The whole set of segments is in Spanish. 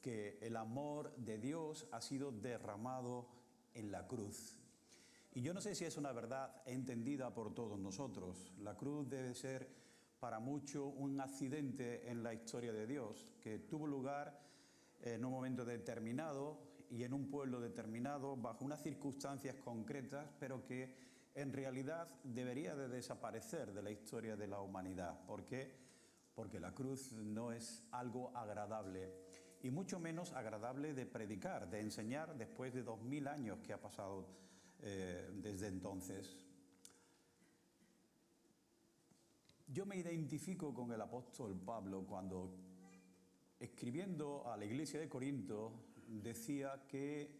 que el amor de Dios ha sido derramado en la cruz. Y yo no sé si es una verdad entendida por todos nosotros. La cruz debe ser para muchos un accidente en la historia de Dios, que tuvo lugar en un momento determinado y en un pueblo determinado, bajo unas circunstancias concretas, pero que en realidad debería de desaparecer de la historia de la humanidad. ¿Por qué? Porque la cruz no es algo agradable, y mucho menos agradable de predicar, de enseñar después de 2000 años que ha pasado desde entonces. Yo me identifico con el apóstol Pablo cuando, escribiendo a la iglesia de Corinto, decía que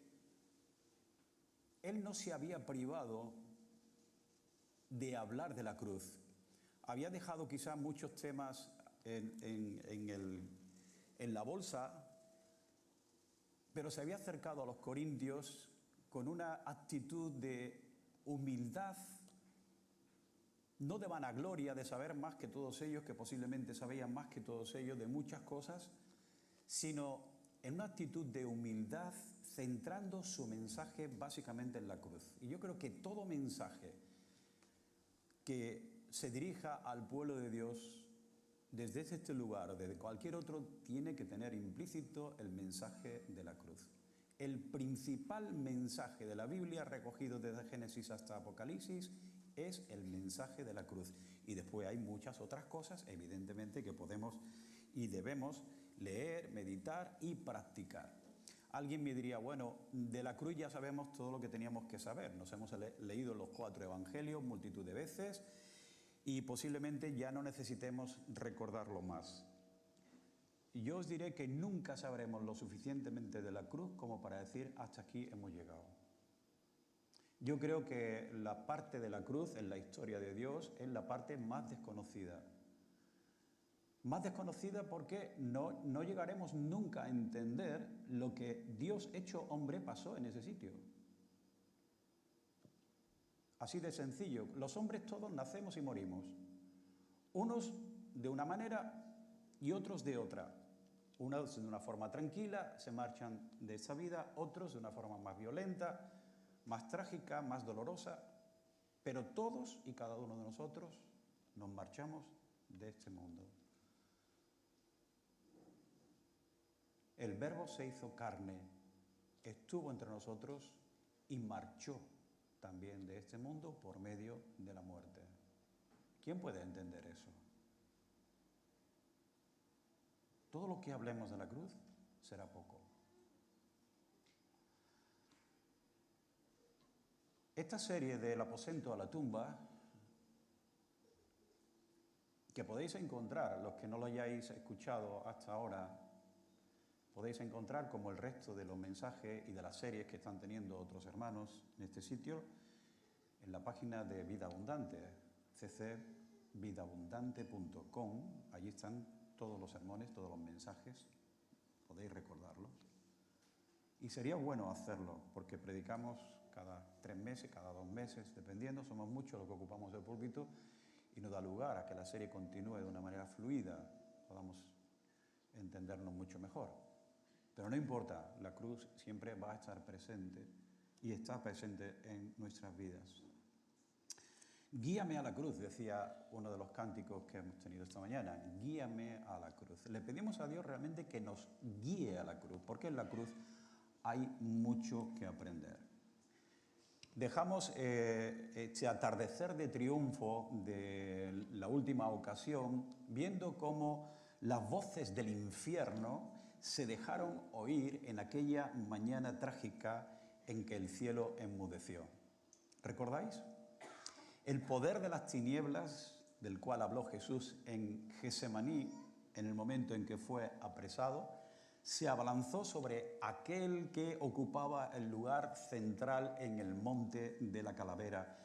él no se había privado de hablar de la cruz. Había dejado quizás muchos temas en la bolsa, pero se había acercado a los corintios con una actitud de humildad, no de vanagloria, de saber más que todos ellos, que posiblemente sabían más que todos ellos de muchas cosas, sino en una actitud de humildad, centrando su mensaje básicamente en la cruz. Y yo creo que todo mensaje que se dirija al pueblo de Dios desde este lugar o desde cualquier otro tiene que tener implícito el mensaje de la cruz. El principal mensaje de la Biblia, recogido desde Génesis hasta Apocalipsis, es el mensaje de la cruz. Y después hay muchas otras cosas, evidentemente, que podemos y debemos leer, meditar y practicar. Alguien me diría, bueno, de la cruz ya sabemos todo lo que teníamos que saber. Nos hemos leído los 4 evangelios multitud de veces y posiblemente ya no necesitemos recordarlo más. Y yo os diré que nunca sabremos lo suficientemente de la cruz como para decir hasta aquí hemos llegado. Yo creo que la parte de la cruz en la historia de Dios es la parte más desconocida. Más desconocida porque no llegaremos nunca a entender lo que Dios hecho hombre pasó en ese sitio. Así de sencillo. Los hombres todos nacemos y morimos. Unos de una manera y otros de otra. Unos de una forma tranquila se marchan de esta vida, otros de una forma más violenta, más trágica, más dolorosa. Pero todos y cada uno de nosotros nos marchamos de este mundo. El Verbo se hizo carne, estuvo entre nosotros y marchó también de este mundo por medio de la muerte. ¿Quién puede entender eso? Todo lo que hablemos de la cruz será poco. Esta serie del aposento a la tumba, que podéis encontrar, los que no lo hayáis escuchado hasta ahora, podéis encontrar, como el resto de los mensajes y de las series que están teniendo otros hermanos en este sitio, en la página de Vida Abundante, ccvidabundante.com. Allí están todos los sermones, todos los mensajes, podéis recordarlos. Y sería bueno hacerlo, porque predicamos cada 3 meses, cada 2 meses, dependiendo, somos muchos los que ocupamos el púlpito, y nos da lugar a que la serie continúe de una manera fluida, podamos entendernos mucho mejor. Pero no importa, la cruz siempre va a estar presente y está presente en nuestras vidas. Guíame a la cruz, decía uno de los cánticos que hemos tenido esta mañana. Guíame a la cruz. Le pedimos a Dios realmente que nos guíe a la cruz, porque en la cruz hay mucho que aprender. Dejamos este atardecer de triunfo de la última ocasión viendo cómo las voces del infierno se dejaron oír en aquella mañana trágica en que el cielo enmudeció. ¿Recordáis? El poder de las tinieblas, del cual habló Jesús en Getsemaní, en el momento en que fue apresado, se abalanzó sobre aquel que ocupaba el lugar central en el monte de la calavera,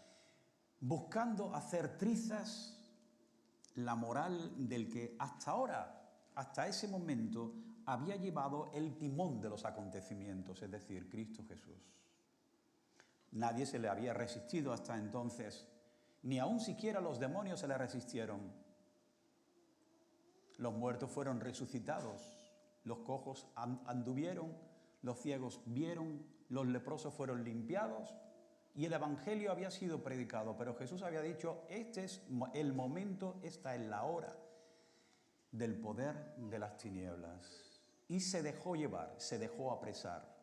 buscando hacer trizas la moral del que hasta ahora, hasta ese momento, había llevado el timón de los acontecimientos, es decir, Cristo Jesús. Nadie se le había resistido hasta entonces, ni aun siquiera los demonios se le resistieron. Los muertos fueron resucitados, los cojos anduvieron, los ciegos vieron, los leprosos fueron limpiados y el Evangelio había sido predicado. Pero Jesús había dicho, este es el momento, esta es la hora del poder de las tinieblas. Y se dejó llevar, se dejó apresar.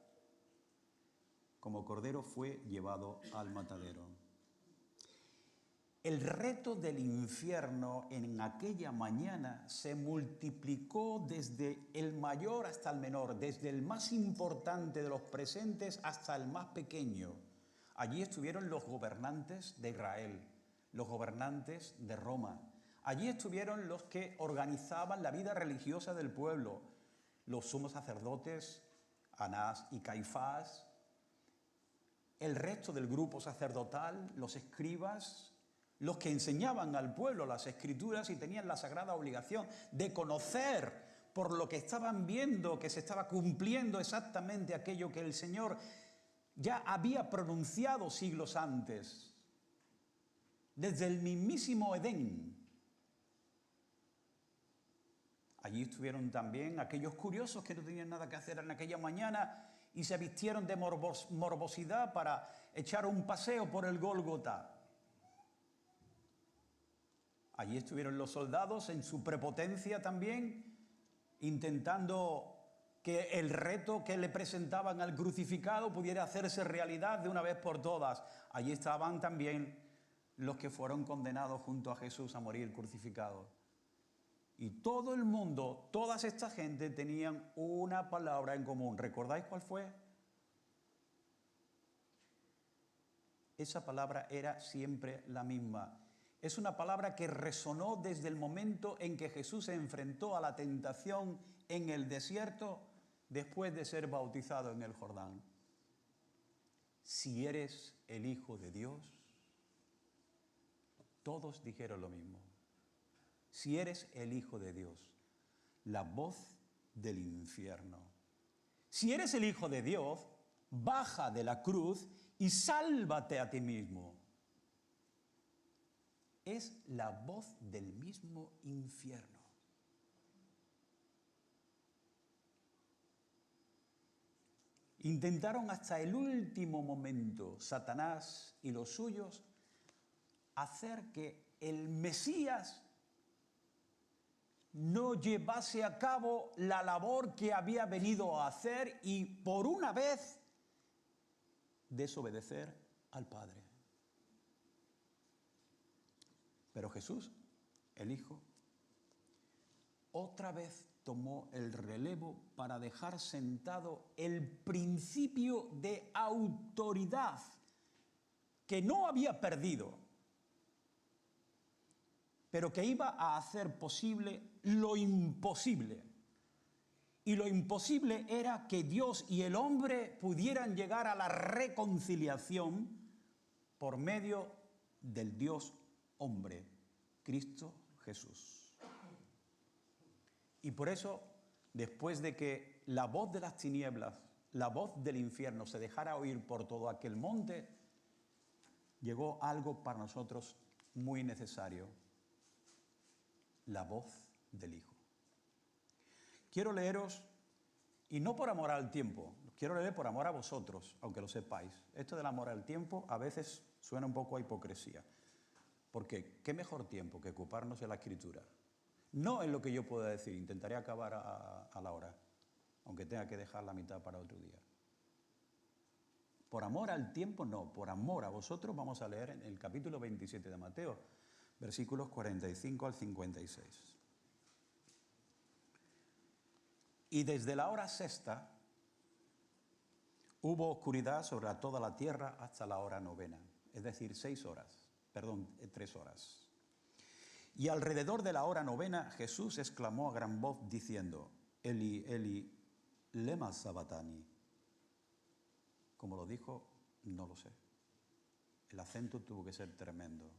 Como cordero fue llevado al matadero. El reto del infierno en aquella mañana se multiplicó desde el mayor hasta el menor, desde el más importante de los presentes hasta el más pequeño. Allí estuvieron los gobernantes de Israel, los gobernantes de Roma. Allí estuvieron los que organizaban la vida religiosa del pueblo, los sumos sacerdotes, Anás y Caifás, el resto del grupo sacerdotal, los escribas, los que enseñaban al pueblo las escrituras y tenían la sagrada obligación de conocer por lo que estaban viendo que se estaba cumpliendo exactamente aquello que el Señor ya había pronunciado siglos antes, desde el mismísimo Edén. Allí estuvieron también aquellos curiosos que no tenían nada que hacer en aquella mañana y se vistieron de morbosidad para echar un paseo por el Gólgota. Allí estuvieron los soldados en su prepotencia también, intentando que el reto que le presentaban al crucificado pudiera hacerse realidad de una vez por todas. Allí estaban también los que fueron condenados junto a Jesús a morir crucificados. Y todo el mundo, toda esta gente tenían una palabra en común. ¿Recordáis cuál fue? Esa palabra era siempre la misma. Es una palabra que resonó desde el momento en que Jesús se enfrentó a la tentación en el desierto después de ser bautizado en el Jordán. Si eres el Hijo de Dios, todos dijeron lo mismo. Si eres el Hijo de Dios, la voz del infierno. Si eres el Hijo de Dios, baja de la cruz y sálvate a ti mismo. Es la voz del mismo infierno. Intentaron hasta el último momento, Satanás y los suyos, hacer que el Mesías no llevase a cabo la labor que había venido a hacer y, por una vez, desobedecer al Padre. Pero Jesús, el Hijo, otra vez tomó el relevo para dejar sentado el principio de autoridad que no había perdido, pero que iba a hacer posible lo imposible. Y lo imposible era que Dios y el hombre pudieran llegar a la reconciliación por medio del Dios hombre, Cristo Jesús. Y por eso, después de que la voz de las tinieblas, la voz del infierno se dejara oír por todo aquel monte, llegó algo para nosotros muy necesario: la voz del Hijo. Quiero leeros, y no por amor al tiempo, quiero leer por amor a vosotros, aunque lo sepáis. Esto del amor al tiempo a veces suena un poco a hipocresía. Porque ¿qué mejor tiempo que ocuparnos de la Escritura? No en lo que yo pueda decir, intentaré acabar a la hora, aunque tenga que dejar la mitad para otro día. Por amor al tiempo no, por amor a vosotros vamos a leer en el capítulo 27 de Mateo, versículos 45 al 56. Y desde la hora sexta hubo oscuridad sobre toda la tierra hasta la hora novena, es decir, 3 horas. Y alrededor de la hora novena Jesús exclamó a gran voz diciendo: Eli, Eli, lema sabachthani. Como lo dijo, no lo sé. El acento tuvo que ser tremendo.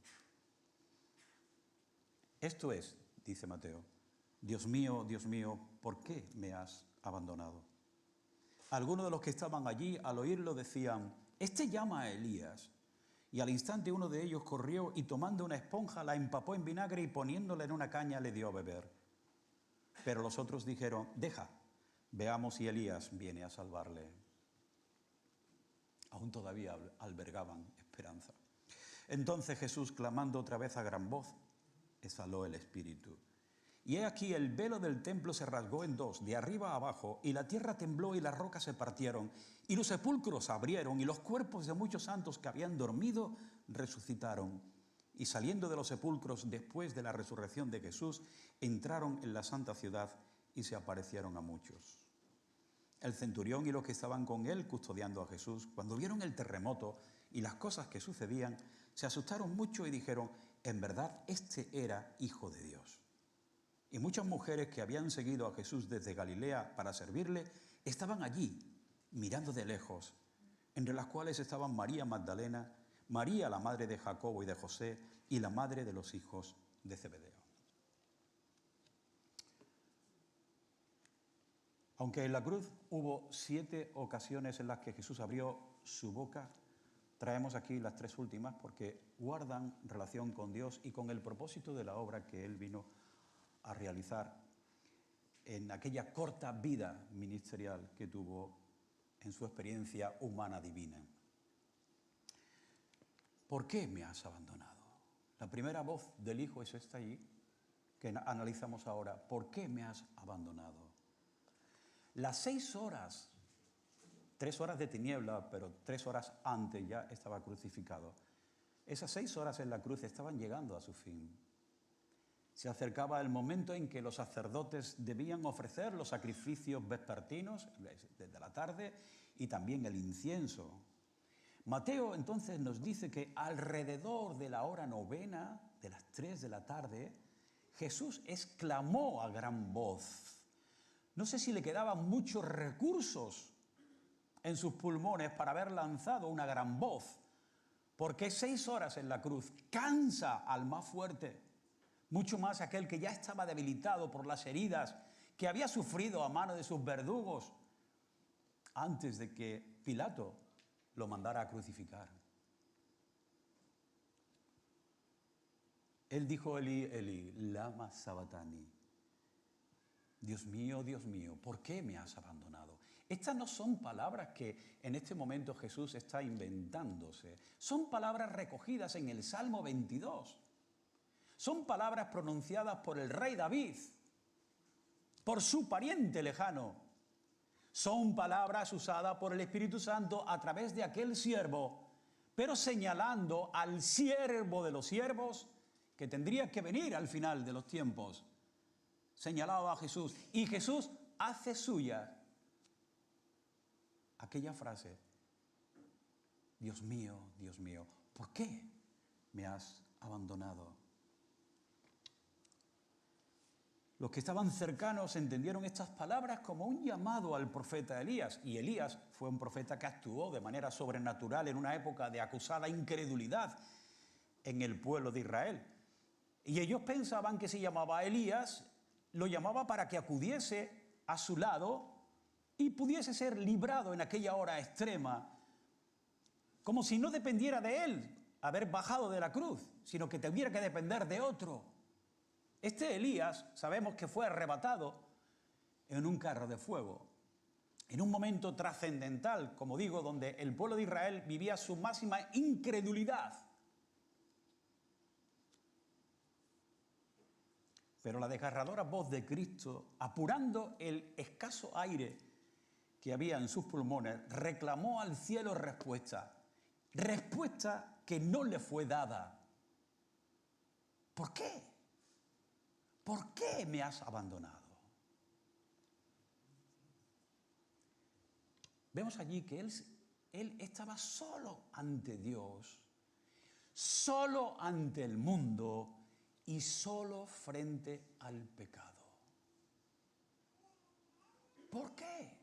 Esto es, dice Mateo: Dios mío, ¿por qué me has abandonado? Algunos de los que estaban allí al oírlo decían: Este llama a Elías. Y al instante uno de ellos corrió y tomando una esponja la empapó en vinagre y poniéndola en una caña le dio a beber. Pero los otros dijeron: Deja, Veamos si Elías viene a salvarle. Aún todavía albergaban esperanza. Entonces Jesús, clamando otra vez a gran voz, exhaló el espíritu. Y he aquí el velo del templo se rasgó en dos, de arriba a abajo, y la tierra tembló y las rocas se partieron, y los sepulcros se abrieron, y los cuerpos de muchos santos que habían dormido resucitaron. Y saliendo de los sepulcros después de la resurrección de Jesús, entraron en la santa ciudad y se aparecieron a muchos. El centurión y los que estaban con él custodiando a Jesús, cuando vieron el terremoto y las cosas que sucedían, se asustaron mucho y dijeron: en verdad, este era Hijo de Dios. Y muchas mujeres que habían seguido a Jesús desde Galilea para servirle, estaban allí, mirando de lejos, entre las cuales estaban María Magdalena, María la madre de Jacobo y de José, y la madre de los hijos de Zebedeo. Aunque en la cruz hubo 7 ocasiones en las que Jesús abrió su boca, traemos aquí las 3 últimas porque guardan relación con Dios y con el propósito de la obra que Él vino a realizar en aquella corta vida ministerial que tuvo en su experiencia humana divina. ¿Por qué me has abandonado? La primera voz del Hijo es esta allí, que analizamos ahora. ¿Por qué me has abandonado? Las 6 horas, 3 horas de tiniebla, pero 3 horas antes ya estaba crucificado. Esas 6 horas en la cruz estaban llegando a su fin. Se acercaba el momento en que los sacerdotes debían ofrecer los sacrificios vespertinos desde la tarde y también el incienso. Mateo entonces nos dice que alrededor de la hora 9, de las 3 de la tarde, Jesús exclamó a gran voz. No sé si le quedaban muchos recursos en sus pulmones para haber lanzado una gran voz, porque 6 horas en la cruz cansa al más fuerte, mucho más aquel que ya estaba debilitado por las heridas que había sufrido a mano de sus verdugos antes de que Pilato lo mandara a crucificar. Él dijo: Eli, Eli, lama sabatani. Dios mío, ¿por qué me has abandonado? Estas no son palabras que en este momento Jesús está inventándose. Son palabras recogidas en el Salmo 22. Son palabras pronunciadas por el rey David, por su pariente lejano. Son palabras usadas por el Espíritu Santo a través de aquel siervo, pero señalando al siervo de los siervos que tendría que venir al final de los tiempos. Señalado a Jesús, y Jesús hace suya aquella frase: Dios mío, ¿por qué me has abandonado? Los que estaban cercanos entendieron estas palabras como un llamado al profeta Elías, y Elías fue un profeta que actuó de manera sobrenatural en una época de acusada incredulidad en el pueblo de Israel. Y ellos pensaban que si llamaba a Elías, lo llamaba para que acudiese a su lado y pudiese ser librado en aquella hora extrema, como si no dependiera de él haber bajado de la cruz, sino que tuviera que depender de otro. Este Elías sabemos que fue arrebatado en un carro de fuego, en un momento trascendental, como digo, donde el pueblo de Israel vivía su máxima incredulidad. Pero la desgarradora voz de Cristo, apurando el escaso aire que había en sus pulmones, reclamó al cielo respuesta que no le fue dada. ¿Por qué? ¿Por qué me has abandonado? Vemos allí que él estaba solo ante Dios, solo ante el mundo y solo frente al pecado. ¿Por qué?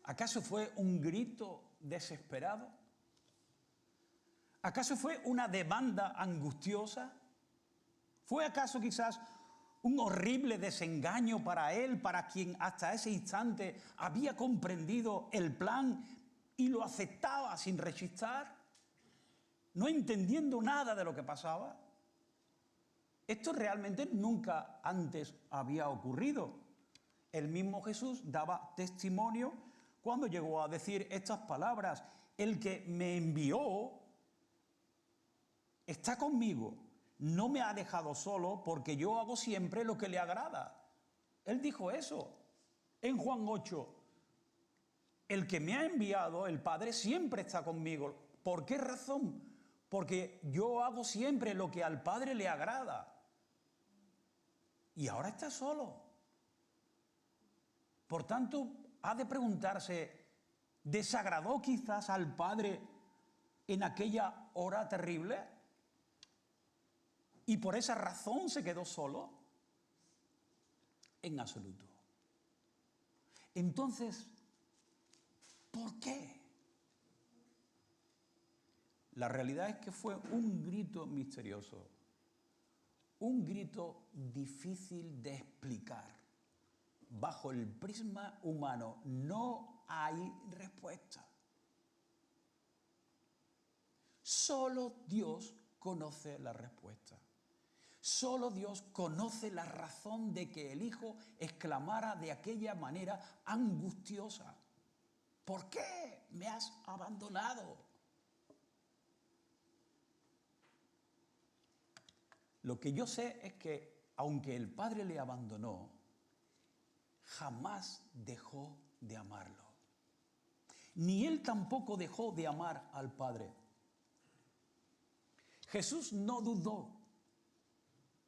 ¿Acaso fue un grito desesperado? ¿Acaso fue una demanda angustiosa? ¿Fue acaso quizás un horrible desengaño para él, para quien hasta ese instante había comprendido el plan y lo aceptaba sin rechistar, no entendiendo nada de lo que pasaba? Esto realmente nunca antes había ocurrido. El mismo Jesús daba testimonio cuando llegó a decir estas palabras: el que me envió está conmigo, no me ha dejado solo porque yo hago siempre lo que le agrada. Él dijo eso en Juan 8. El que me ha enviado, el Padre, siempre está conmigo. ¿Por qué razón? Porque yo hago siempre lo que al Padre le agrada. Y ahora está solo. Por tanto, ha de preguntarse, ¿desagradó quizás al Padre en aquella hora terrible? ¿Y por esa razón se quedó solo? En absoluto. Entonces, ¿por qué? La realidad es que fue un grito misterioso, un grito difícil de explicar. Bajo el prisma humano no hay respuesta. Solo Dios conoce la respuesta. Solo Dios conoce la razón de que el Hijo exclamara de aquella manera angustiosa: ¿por qué me has abandonado? Lo que yo sé es que, aunque el Padre le abandonó, jamás dejó de amarlo. Ni él tampoco dejó de amar al Padre. Jesús no dudó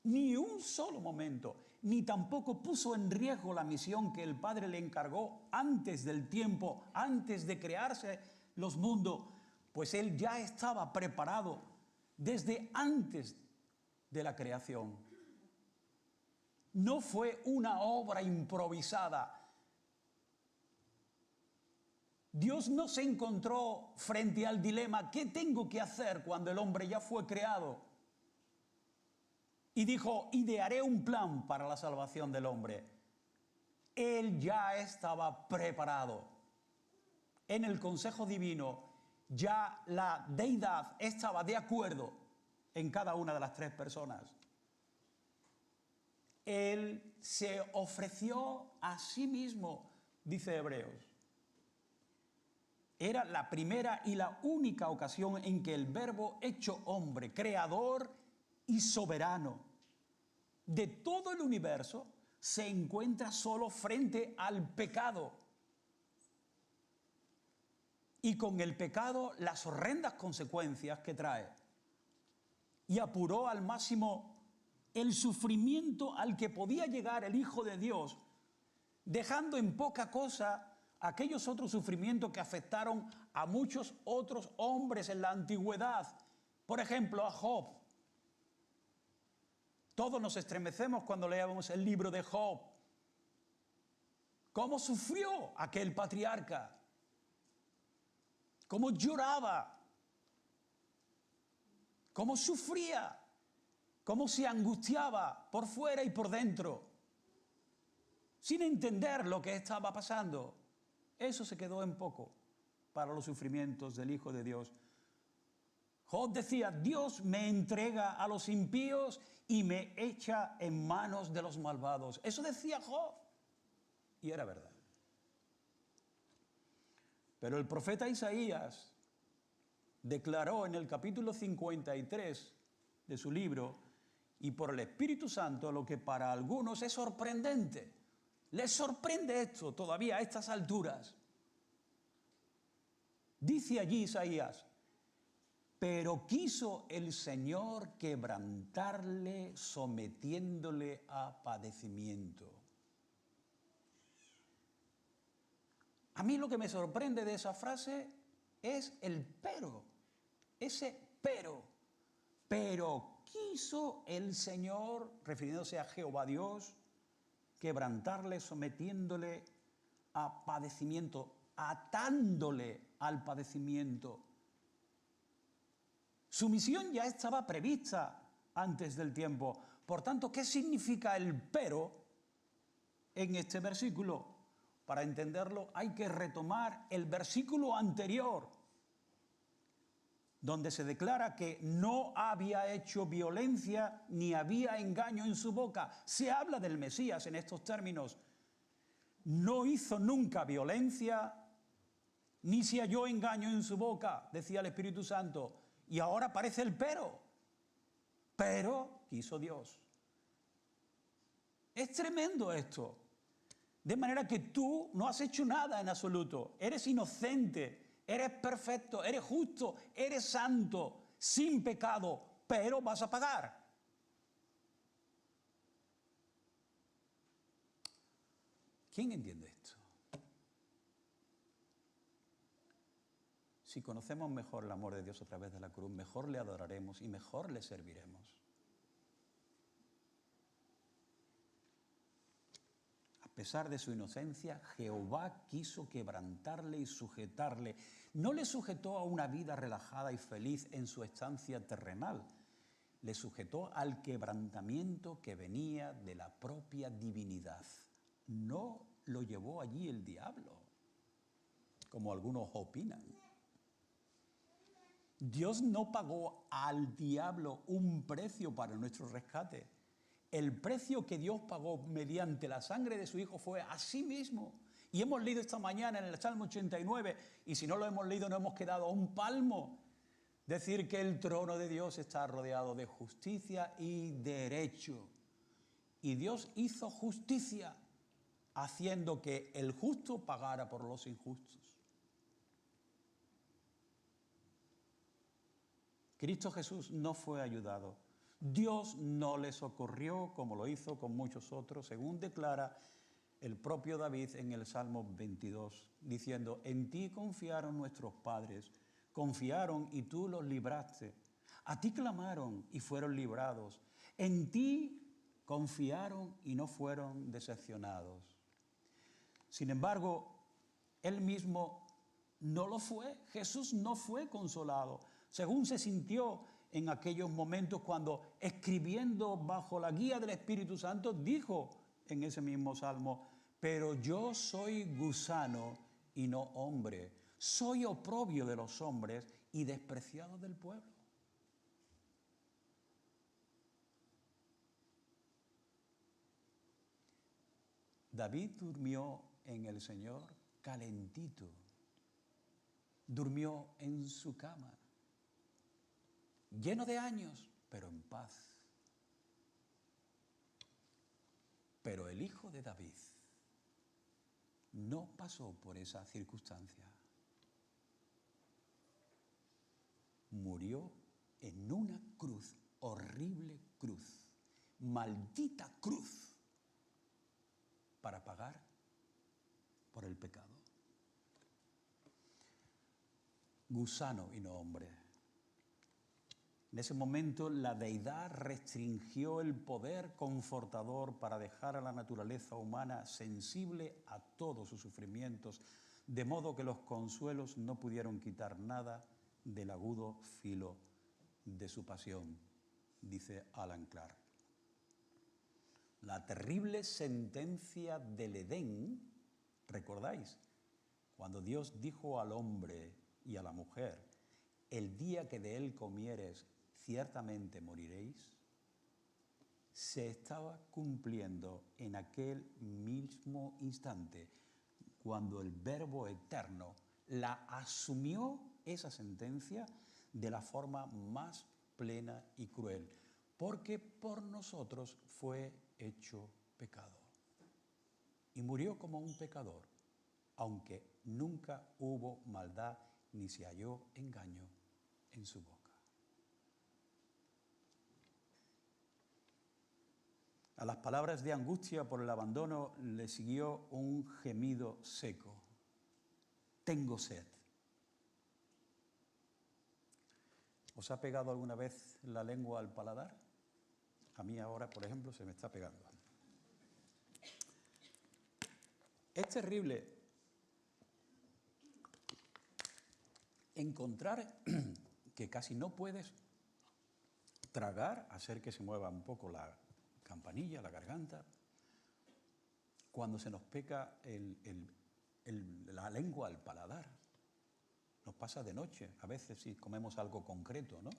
ni un solo momento, ni tampoco puso en riesgo la misión que el Padre le encargó antes del tiempo, antes de crearse los mundos, pues él ya estaba preparado desde antes de la creación. No fue una obra improvisada. Dios no se encontró frente al dilema: ¿qué tengo que hacer cuando el hombre ya fue creado? Y dijo: idearé un plan para la salvación del hombre. Él ya estaba preparado. En el consejo divino, ya la deidad estaba de acuerdo en cada una de las tres personas. Él se ofreció a sí mismo, dice Hebreos. Era la primera y la única ocasión en que el Verbo hecho hombre, creador y soberano de todo el universo, se encuentra solo frente al pecado. Y con el pecado las horrendas consecuencias que trae. Y apuró al máximo el sufrimiento al que podía llegar el Hijo de Dios, dejando en poca cosa aquellos otros sufrimientos que afectaron a muchos otros hombres en la antigüedad. Por ejemplo, a Job. Todos nos estremecemos cuando leemos el libro de Job. ¿Cómo sufrió aquel patriarca? ¿Cómo lloraba? ¿Cómo sufría? ¿Cómo se angustiaba por fuera y por dentro? Sin entender lo que estaba pasando. Eso se quedó en poco para los sufrimientos del Hijo de Dios. Job decía: Dios me entrega a los impíos y me echa en manos de los malvados. Eso decía Job. Y era verdad. Pero el profeta Isaías declaró en el capítulo 53 de su libro, y por el Espíritu Santo, lo que para algunos es sorprendente. Les sorprende esto todavía a estas alturas. Dice allí Isaías: pero quiso el Señor quebrantarle, sometiéndole a padecimiento. A mí lo que me sorprende de esa frase es el pero, ese pero. Pero quiso el Señor, refiriéndose a Jehová Dios, quebrantarle, sometiéndole a padecimiento, atándole al padecimiento. Su misión ya estaba prevista antes del tiempo. Por tanto, ¿qué significa el pero en este versículo? Para entenderlo hay que retomar el versículo anterior, donde se declara que no había hecho violencia ni había engaño en su boca. Se habla del Mesías en estos términos. no hizo nunca violencia, ni se halló engaño en su boca, decía el Espíritu Santo. Y ahora aparece el pero. Pero quiso Dios. Es tremendo esto. De manera que tú no has hecho nada en absoluto. Eres inocente, eres perfecto, eres justo, eres santo, sin pecado, pero vas a pagar. ¿Quién entiende esto? Si conocemos mejor el amor de Dios a través de la cruz, mejor le adoraremos y mejor le serviremos. A pesar de su inocencia, Jehová quiso quebrantarle y sujetarle. No le sujetó a una vida relajada y feliz en su estancia terrenal. Le sujetó al quebrantamiento que venía de la propia divinidad. No lo llevó allí el diablo, como algunos opinan. Dios no pagó al diablo un precio para nuestro rescate. El precio que Dios pagó mediante la sangre de su Hijo fue a sí mismo. Y hemos leído esta mañana en el Salmo 89, y si no lo hemos leído no hemos quedado a un palmo. Decir que el trono de Dios está rodeado de justicia y derecho. Y Dios hizo justicia, haciendo que el justo pagara por los injustos. Cristo Jesús no fue ayudado. Dios no le socorrió como lo hizo con muchos otros, según declara el propio David en el Salmo 22, diciendo: en ti confiaron nuestros padres, confiaron y tú los libraste. A ti clamaron y fueron librados. En ti confiaron y no fueron decepcionados. Sin embargo, él mismo no lo fue. Jesús no fue consolado, según se sintió en aquellos momentos cuando, escribiendo bajo la guía del Espíritu Santo, dijo en ese mismo salmo: pero yo soy gusano y no hombre, soy oprobio de los hombres y despreciado del pueblo. David durmió en el Señor calentito, durmió en su cama, lleno de años, pero en paz. Pero el hijo de David no pasó por esa circunstancia. Murió en una cruz, horrible cruz, maldita cruz, para pagar por el pecado. Gusano y no hombre. En ese momento la deidad restringió el poder confortador para dejar a la naturaleza humana sensible a todos sus sufrimientos, de modo que los consuelos no pudieron quitar nada del agudo filo de su pasión, dice Alan Clark. La terrible sentencia del Edén, ¿recordáis? Cuando Dios dijo al hombre y a la mujer: el día que de él comieres, ciertamente moriréis, se estaba cumpliendo en aquel mismo instante, cuando el Verbo Eterno la asumió, esa sentencia, de la forma más plena y cruel, porque por nosotros fue hecho pecado. Y murió como un pecador, aunque nunca hubo maldad ni se halló engaño en su boca. A las palabras de angustia por el abandono le siguió un gemido seco: tengo sed. ¿Os ha pegado alguna vez la lengua al paladar? A mí ahora, por ejemplo, se me está pegando. Es terrible encontrar que casi no puedes tragar, hacer que se mueva un poco la campanilla, la garganta, cuando se nos pega la lengua al paladar. Nos pasa de noche, a veces si comemos algo concreto, ¿no?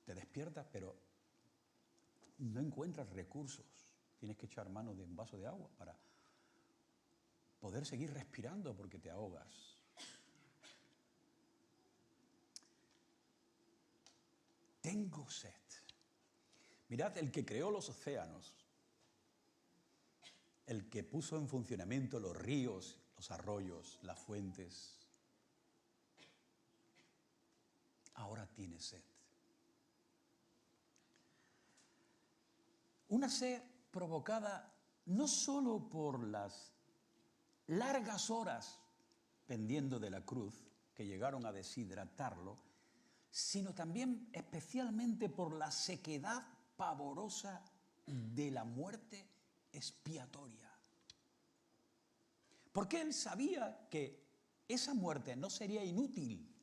Te despiertas, pero no encuentras recursos. Tienes que echar mano de un vaso de agua poder seguir respirando porque te ahogas. Tengo sed. Mirad, el que creó los océanos, el que puso en funcionamiento los ríos, los arroyos, las fuentes, ahora tiene sed. Una sed provocada no solo por las largas horas pendiendo de la cruz, que llegaron a deshidratarlo, sino también especialmente por la sequedad pavorosa de la muerte expiatoria. Porque él sabía que esa muerte no sería inútil.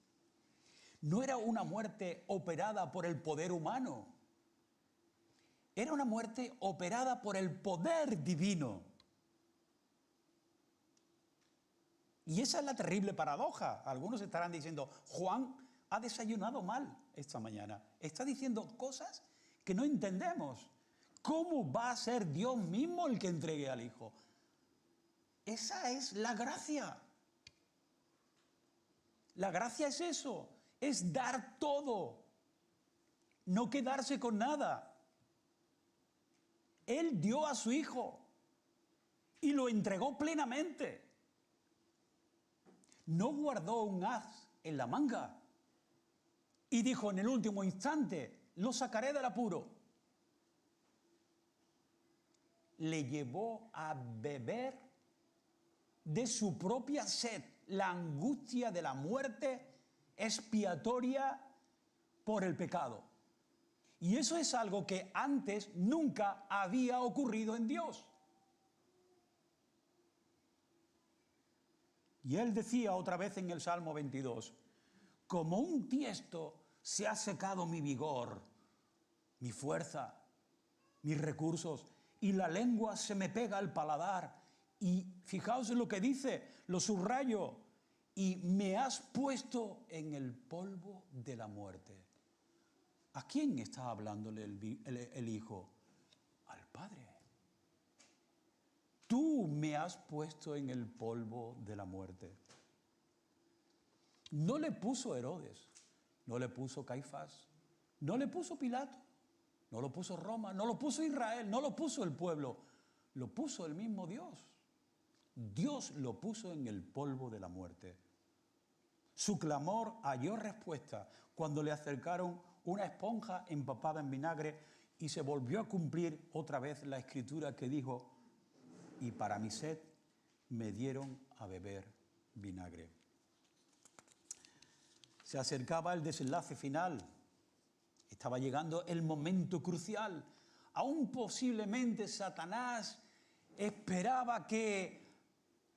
No era una muerte operada por el poder humano. Era una muerte operada por el poder divino. Y esa es la terrible paradoja. Algunos estarán diciendo, Juan ha desayunado mal esta mañana. Está diciendo cosas que no entendemos. ¿Cómo va a ser Dios mismo el que entregue al Hijo? Esa es la gracia. La gracia es eso, es dar todo, no quedarse con nada. Él dio a su Hijo y lo entregó plenamente. No guardó un as en la manga y dijo en el último instante, lo sacaré del apuro. Le llevó a beber de su propia sed, la angustia de la muerte expiatoria por el pecado. Y eso es algo que antes nunca había ocurrido en Dios. Y él decía otra vez en el Salmo 22, como un tiesto se ha secado mi vigor, mi fuerza, mis recursos, y la lengua se me pega al paladar. Y fijaos en lo que dice, lo subrayo, y me has puesto en el polvo de la muerte. ¿A quién está hablándole el Hijo? Al Padre. Tú me has puesto en el polvo de la muerte. No le puso Herodes, no le puso Caifás, no le puso Pilato, no lo puso Roma, no lo puso Israel, no lo puso el pueblo, lo puso el mismo Dios. Dios lo puso en el polvo de la muerte. Su clamor halló respuesta cuando le acercaron una esponja empapada en vinagre y se volvió a cumplir otra vez la escritura que dijo, y para mi sed me dieron a beber vinagre. Se acercaba el desenlace final, estaba llegando el momento crucial. Aún posiblemente Satanás esperaba que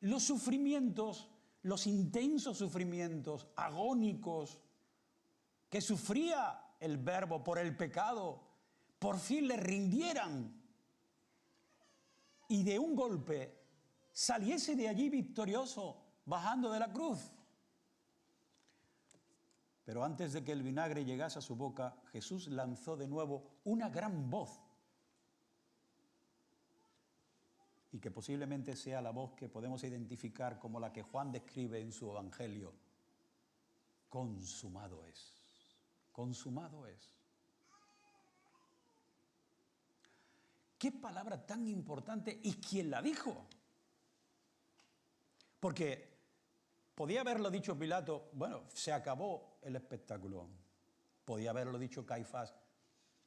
los sufrimientos, los intensos sufrimientos agónicos que sufría el Verbo por el pecado, por fin le rindieran y de un golpe saliese de allí victorioso, bajando de la cruz. Pero antes de que el vinagre llegase a su boca, Jesús lanzó de nuevo una gran voz, y que posiblemente sea la voz que podemos identificar como la que Juan describe en su Evangelio. Consumado es. Consumado es. ¿Qué palabra tan importante? ¿Y quién la dijo? Porque podía haberlo dicho Pilato, bueno, se acabó el espectáculo. Podía haberlo dicho Caifás,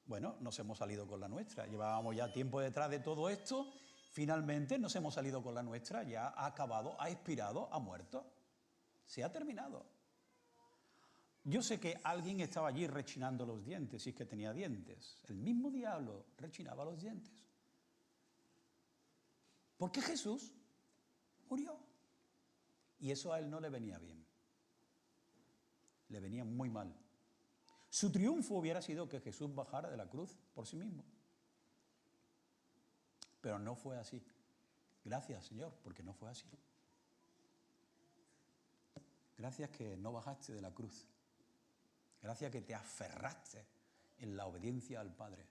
bueno, nos hemos salido con la nuestra. Llevábamos ya tiempo detrás de todo esto. Finalmente nos hemos salido con la nuestra, ya ha acabado, ha expirado, ha muerto. Se ha terminado. Yo sé que alguien estaba allí rechinando los dientes, si es que tenía dientes. El mismo diablo rechinaba los dientes. Porque Jesús murió. Y eso a él no le venía bien. Le venía muy mal. Su triunfo hubiera sido que Jesús bajara de la cruz por sí mismo. Pero no fue así. Gracias, Señor, porque no fue así. Gracias que no bajaste de la cruz. Gracias que te aferraste en la obediencia al Padre.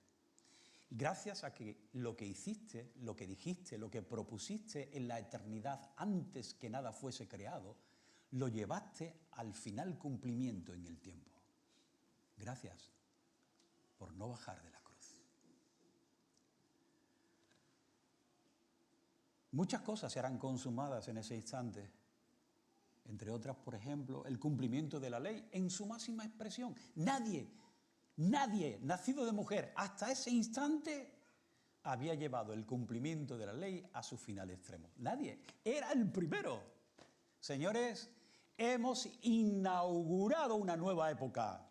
gracias a que lo que hiciste, lo que dijiste, lo que propusiste en la eternidad antes que nada fuese creado, lo llevaste al final cumplimiento en el tiempo. Gracias por no bajar de la cruz. Muchas cosas serán consumadas en ese instante. Entre otras, por ejemplo, el cumplimiento de la ley en su máxima expresión. Nadie nacido de mujer hasta ese instante había llevado el cumplimiento de la ley a su final extremo. Nadie. Era el primero. Señores, hemos inaugurado una nueva época.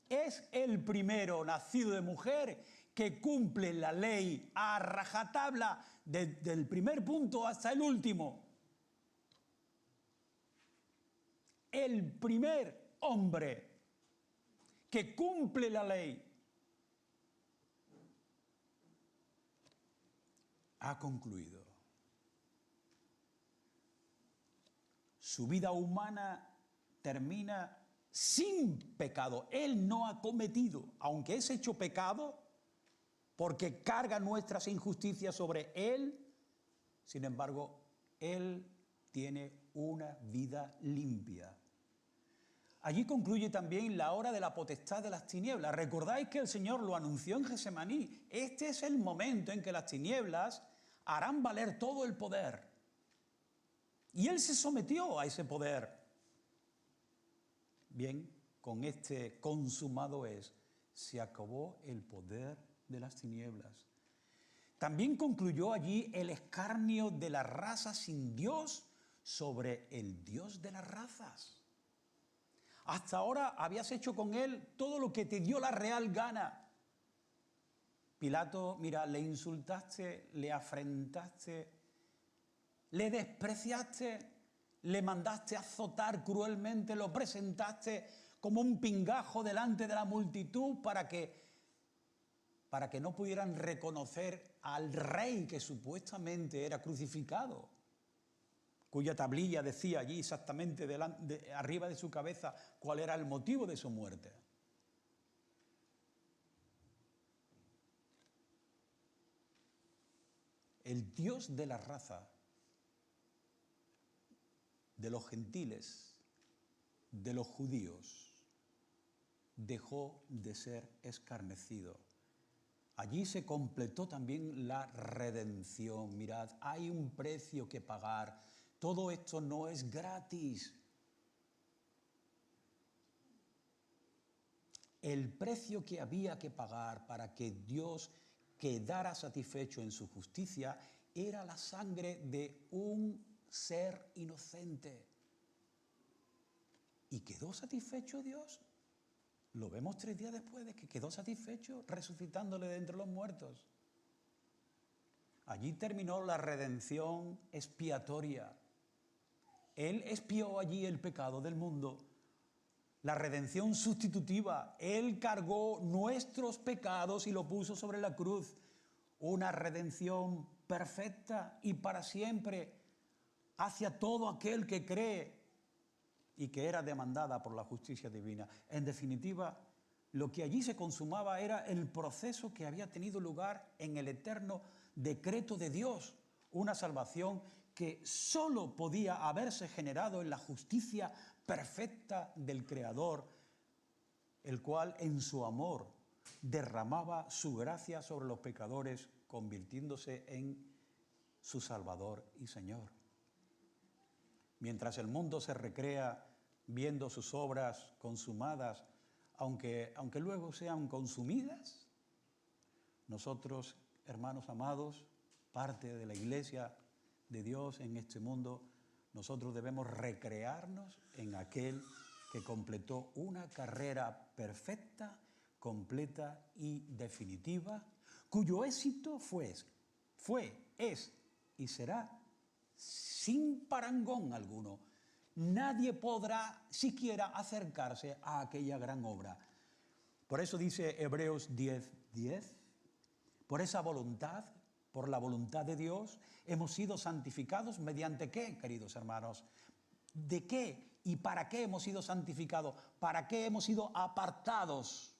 Es el primero nacido de mujer que cumple la ley a rajatabla desde el primer punto hasta el último. El primer hombre que cumple la ley ha concluido. Su vida humana termina sin pecado. Él no ha cometido, aunque es hecho pecado, porque carga nuestras injusticias sobre él, sin embargo, él tiene una vida limpia. Allí concluye también la hora de la potestad de las tinieblas. Recordáis que el Señor lo anunció en Getsemaní. Este es el momento en que las tinieblas harán valer todo el poder. Y Él se sometió a ese poder. Bien, con este consumado es, se acabó el poder de las tinieblas. También concluyó allí el escarnio de la raza sin Dios sobre el Dios de las razas. Hasta ahora habías hecho con él todo lo que te dio la real gana. Pilato, mira, le insultaste, le afrentaste, le despreciaste, le mandaste azotar cruelmente, lo presentaste como un pingajo delante de la multitud para que no pudieran reconocer al rey que supuestamente era crucificado, cuya tablilla decía allí exactamente arriba de su cabeza cuál era el motivo de su muerte. El Dios de la raza, de los gentiles, de los judíos, dejó de ser escarnecido. Allí se completó también la redención. Mirad, hay un precio que pagar. Todo esto no es gratis. El precio que había que pagar para que Dios quedara satisfecho en su justicia era la sangre de un ser inocente. ¿Y quedó satisfecho Dios? Lo vemos 3 días después de que quedó satisfecho resucitándole de entre los muertos. Allí terminó la redención expiatoria. Él expió allí el pecado del mundo. La redención sustitutiva. Él cargó nuestros pecados y lo puso sobre la cruz. Una redención perfecta y para siempre hacia todo aquel que cree y que era demandada por la justicia divina. En definitiva, lo que allí se consumaba era el proceso que había tenido lugar en el eterno decreto de Dios, una salvación que solo podía haberse generado en la justicia perfecta del Creador, el cual en su amor derramaba su gracia sobre los pecadores, convirtiéndose en su Salvador y Señor. Mientras el mundo se recrea viendo sus obras consumadas, aunque luego sean consumidas, nosotros, hermanos amados, parte de la Iglesia de Dios en este mundo, nosotros debemos recrearnos en aquel que completó una carrera perfecta, completa y definitiva, cuyo éxito fue, es y será sin parangón alguno. Nadie podrá siquiera acercarse a aquella gran obra. Por eso dice Hebreos 10:10, por esa voluntad, por la voluntad de Dios, hemos sido santificados mediante ¿qué, queridos hermanos? ¿De qué y para qué hemos sido santificados? ¿Para qué hemos sido apartados?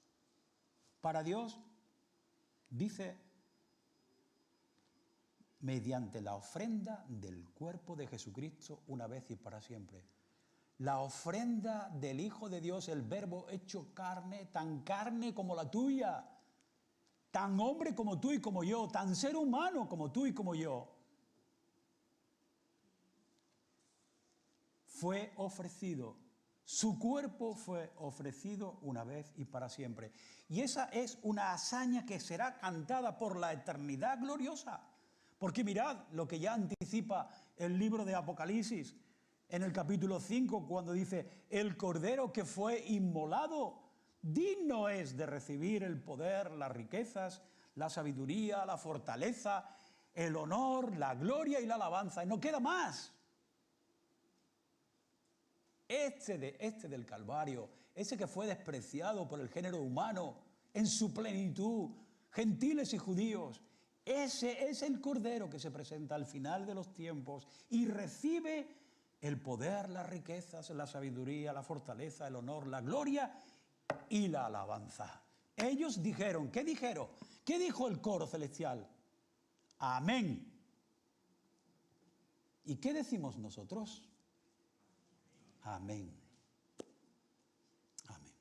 Para Dios, dice, mediante la ofrenda del cuerpo de Jesucristo una vez y para siempre. La ofrenda del Hijo de Dios, el Verbo hecho carne, tan carne como la tuya, tan hombre como tú y como yo, tan ser humano como tú y como yo, fue ofrecido. Su cuerpo fue ofrecido una vez y para siempre. Y esa es una hazaña que será cantada por la eternidad gloriosa. Porque mirad lo que ya anticipa el libro de Apocalipsis en el capítulo 5, cuando dice, el Cordero que fue inmolado, digno es de recibir el poder, las riquezas, la sabiduría, la fortaleza, el honor, la gloria y la alabanza. Y no queda más. Este del Calvario, ese que fue despreciado por el género humano en su plenitud, gentiles y judíos, ese es el Cordero que se presenta al final de los tiempos y recibe el poder, las riquezas, la sabiduría, la fortaleza, el honor, la gloria y la alabanza. Ellos dijeron, ¿qué dijeron? ¿Qué dijo el coro celestial? Amén. ¿Y qué decimos nosotros? Amén. Amén.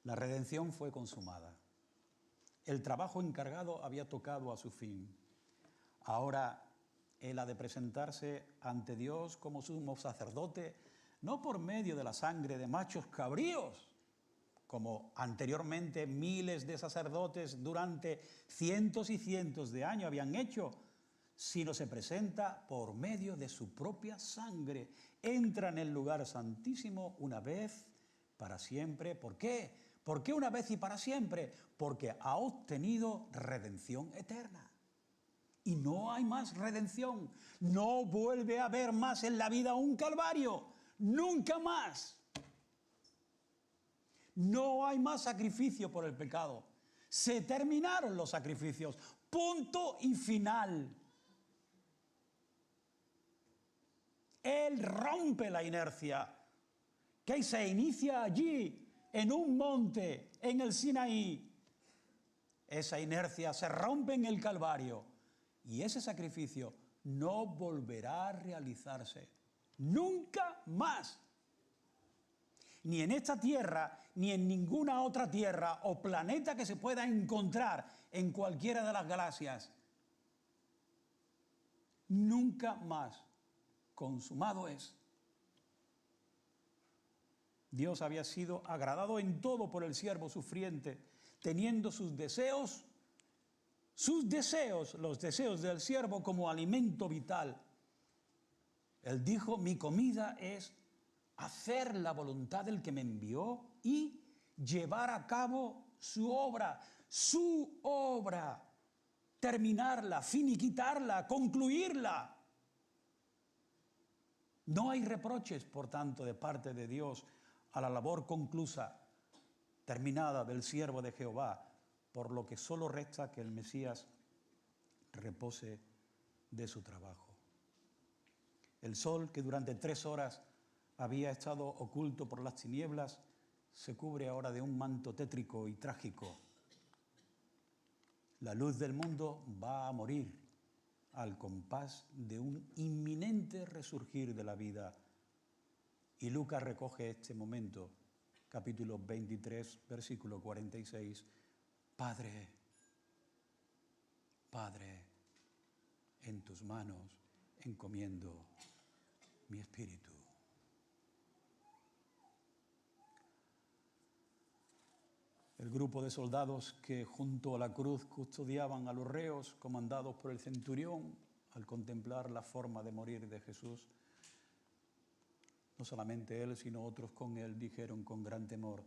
La redención fue consumada. El trabajo encargado había tocado a su fin. Ahora él ha de presentarse ante Dios como sumo sacerdote, no por medio de la sangre de machos cabríos, como anteriormente miles de sacerdotes durante cientos y cientos de años habían hecho, sino se presenta por medio de su propia sangre. Entra en el lugar santísimo una vez para siempre. ¿Por qué? ¿Por qué una vez y para siempre? Porque ha obtenido redención eterna. Y no hay más redención. No vuelve a haber más en la vida un calvario. Nunca más. No hay más sacrificio por el pecado. Se terminaron los sacrificios. Punto y final. Él rompe la inercia que se inicia allí, en un monte, en el Sinaí. Esa inercia se rompe en el Calvario y ese sacrificio no volverá a realizarse nunca más. Ni en esta tierra, ni en ninguna otra tierra o planeta que se pueda encontrar en cualquiera de las galaxias. Nunca más. Consumado es. Dios había sido agradado en todo por el siervo sufriente, teniendo sus deseos, los deseos del siervo como alimento vital. Él dijo, mi comida es hacer la voluntad del que me envió y llevar a cabo su obra, terminarla, finiquitarla, concluirla. No hay reproches, por tanto, de parte de Dios a la labor conclusa, terminada del siervo de Jehová, por lo que solo resta que el Mesías repose de su trabajo. El sol, que durante 3 horas había estado oculto por las tinieblas, se cubre ahora de un manto tétrico y trágico. La luz del mundo va a morir al compás de un inminente resurgir de la vida. Y Lucas recoge este momento, capítulo 23, versículo 46. Padre, Padre, en tus manos encomiendo mi espíritu. El grupo de soldados que junto a la cruz custodiaban a los reos, comandados por el centurión, al contemplar la forma de morir de Jesús, no solamente él, sino otros con él, dijeron con gran temor,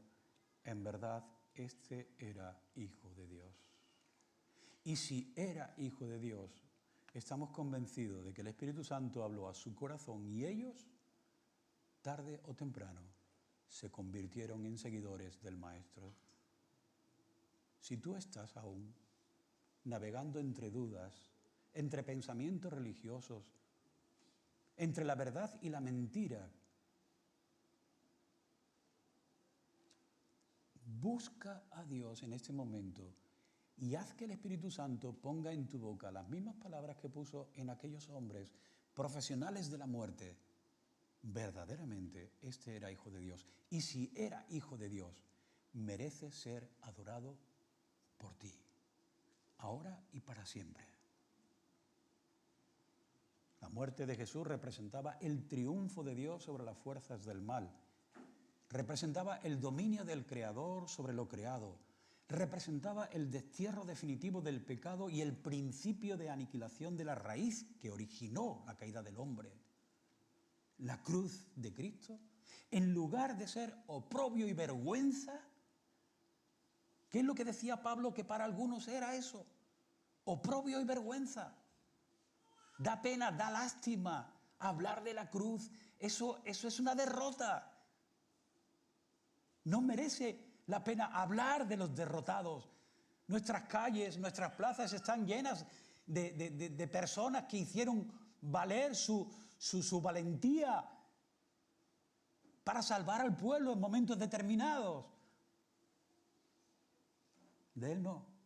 en verdad, este era Hijo de Dios. Y si era Hijo de Dios, estamos convencidos de que el Espíritu Santo habló a su corazón y ellos, tarde o temprano, se convirtieron en seguidores del Maestro. Si tú estás aún navegando entre dudas, entre pensamientos religiosos, entre la verdad y la mentira, busca a Dios en este momento y haz que el Espíritu Santo ponga en tu boca las mismas palabras que puso en aquellos hombres profesionales de la muerte. Verdaderamente, este era hijo de Dios. Y si era hijo de Dios, merece ser adorado por ti, ahora y para siempre. La muerte de Jesús representaba el triunfo de Dios sobre las fuerzas del mal. Representaba el dominio del Creador sobre lo creado. Representaba el destierro definitivo del pecado y el principio de aniquilación de la raíz que originó la caída del hombre. La cruz de Cristo, en lugar de ser oprobio y vergüenza, ¿qué es lo que decía Pablo que para algunos era eso? Oprobio y vergüenza. Da pena, da lástima hablar de la cruz. Eso es una derrota. No merece la pena hablar de los derrotados. Nuestras calles, nuestras plazas están llenas de personas que hicieron valer su valentía para salvar al pueblo en momentos determinados. De él no.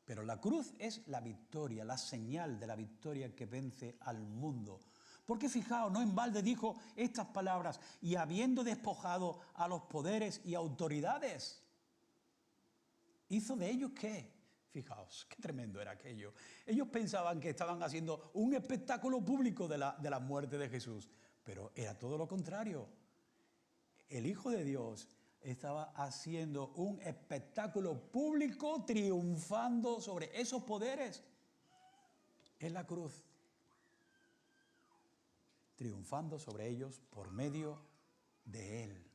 Pero la cruz es la victoria, la señal de la victoria que vence al mundo. Porque fijaos, no en balde dijo estas palabras: y habiendo despojado a los poderes y autoridades, ¿hizo de ellos qué? Fijaos, qué tremendo era aquello. Ellos pensaban que estaban haciendo un espectáculo público de la muerte de Jesús, pero era todo lo contrario. El Hijo de Dios estaba haciendo un espectáculo público, triunfando sobre esos poderes en la cruz, triunfando sobre ellos por medio de Él.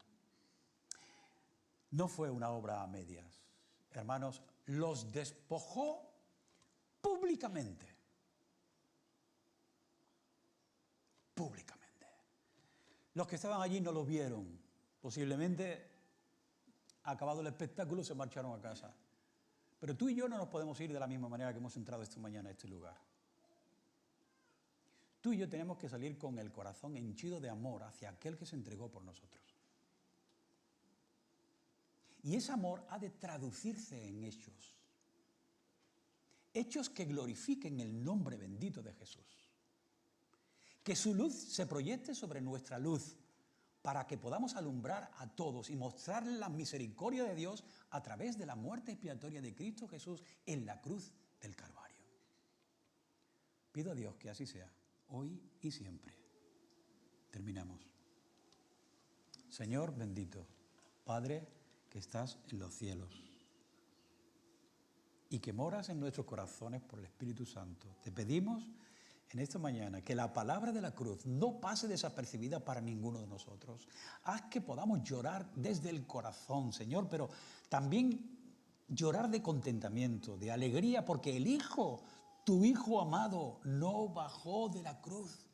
No fue una obra a medias. Hermanos, los despojó públicamente. Públicamente. Los que estaban allí no los vieron. Posiblemente, acabado el espectáculo, se marcharon a casa. Pero tú y yo no nos podemos ir de la misma manera que hemos entrado esta mañana a este lugar. Tú y yo tenemos que salir con el corazón henchido de amor hacia aquel que se entregó por nosotros. Y ese amor ha de traducirse en hechos. Hechos que glorifiquen el nombre bendito de Jesús. Que su luz se proyecte sobre nuestra luz para que podamos alumbrar a todos y mostrar la misericordia de Dios a través de la muerte expiatoria de Cristo Jesús en la cruz del Calvario. Pido a Dios que así sea, hoy y siempre. Terminamos. Señor bendito, Padre que estás en los cielos y que moras en nuestros corazones por el Espíritu Santo, te pedimos en esta mañana que la palabra de la cruz no pase desapercibida para ninguno de nosotros. Haz que podamos llorar desde el corazón, Señor, pero también llorar de contentamiento, de alegría, porque el Hijo, tu Hijo amado, no bajó de la cruz.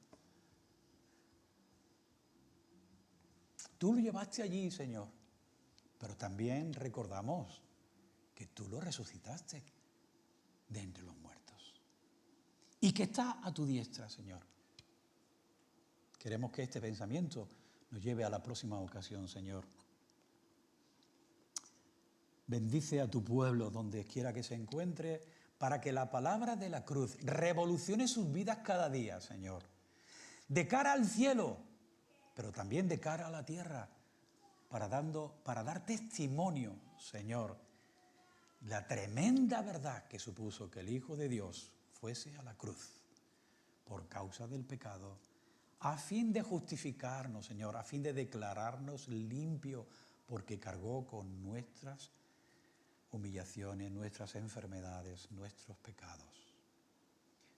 Tú lo llevaste allí, Señor, pero también recordamos que tú lo resucitaste de entre los muertos y que está a tu diestra, Señor. Queremos que este pensamiento nos lleve a la próxima ocasión, Señor. Bendice a tu pueblo donde quiera que se encuentre, para que la palabra de la cruz revolucione sus vidas cada día, Señor. De cara al cielo, pero también de cara a la tierra, para dar testimonio, Señor, la tremenda verdad que supuso que el Hijo de Dios fuese a la cruz por causa del pecado, a fin de justificarnos, Señor, a fin de declararnos limpios, porque cargó con nuestras humillaciones, nuestras enfermedades, nuestros pecados.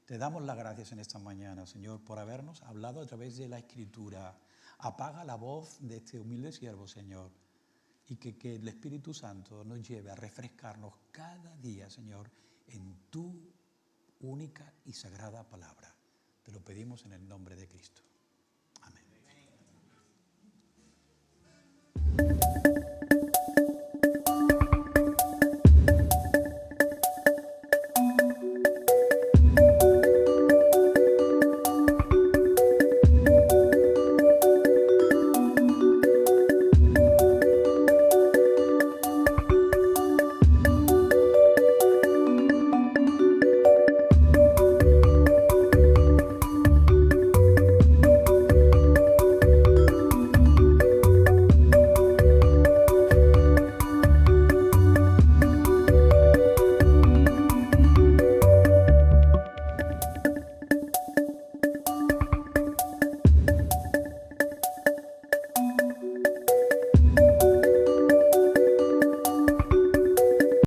Te damos las gracias en esta mañana, Señor, por habernos hablado a través de la Escritura. Apaga la voz de este humilde siervo, Señor, y que el Espíritu Santo nos lleve a refrescarnos cada día, Señor, en tu única y sagrada palabra. Te lo pedimos en el nombre de Cristo.